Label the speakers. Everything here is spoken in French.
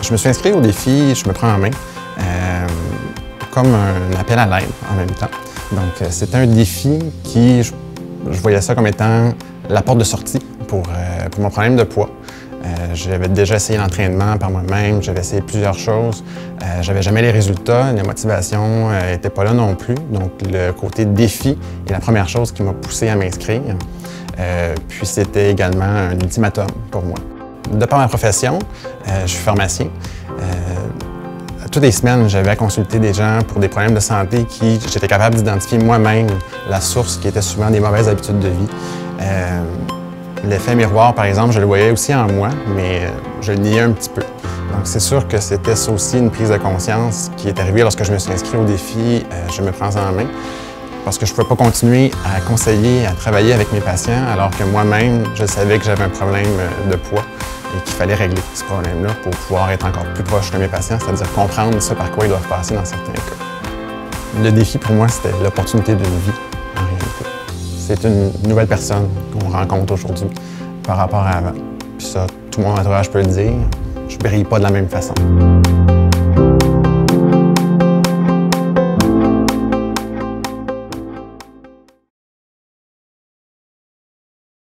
Speaker 1: Je me suis inscrit au défi Je me prends en main, comme un appel à l'aide en même temps. Donc, c'était un défi qui, je voyais ça comme étant la porte de sortie pour mon problème de poids. J'avais déjà essayé l'entraînement par moi-même, j'avais essayé plusieurs choses. J'avais jamais les résultats, la motivation n'était pas là non plus. Donc, le côté défi est la première chose qui m'a poussé à m'inscrire. Puis, c'était également un ultimatum pour moi. De par ma profession, je suis pharmacien. Toutes les semaines, j'avais à consulter des gens pour des problèmes de santé qui j'étais capable d'identifier moi-même la source qui était souvent des mauvaises habitudes de vie. L'effet miroir, par exemple, je le voyais aussi en moi, mais je le niais un petit peu. Donc c'est sûr que c'était ça aussi une prise de conscience qui est arrivée lorsque je me suis inscrit au défi Je me prends en main. Parce que je ne pouvais pas continuer à conseiller, à travailler avec mes patients, alors que moi-même, je savais que j'avais un problème de poids et qu'il fallait régler ce problème-là pour pouvoir être encore plus proche de mes patients, c'est-à-dire comprendre ce par quoi ils doivent passer dans certains cas. Le défi pour moi, c'était l'opportunité d'une vie, en réalité. C'est une nouvelle personne qu'on rencontre aujourd'hui par rapport à avant. Puis ça, tout mon entourage peut le dire, je ne brille pas de la même façon.